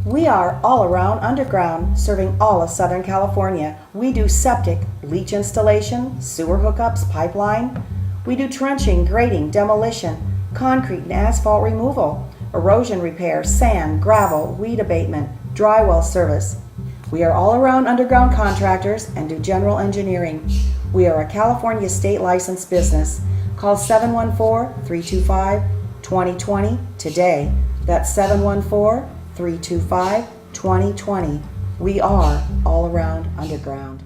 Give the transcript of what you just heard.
We are all around underground, serving all of Southern California. We do septic, leach installation, sewer hookups, pipeline. We do trenching, grading, demolition, concrete and asphalt removal, erosion repair, sand, gravel, weed abatement, dry well service. We are all around underground contractors and do general engineering. We are a California state licensed business. Call 714-325-2020 today. That's 714-325-2020. We are all around underground.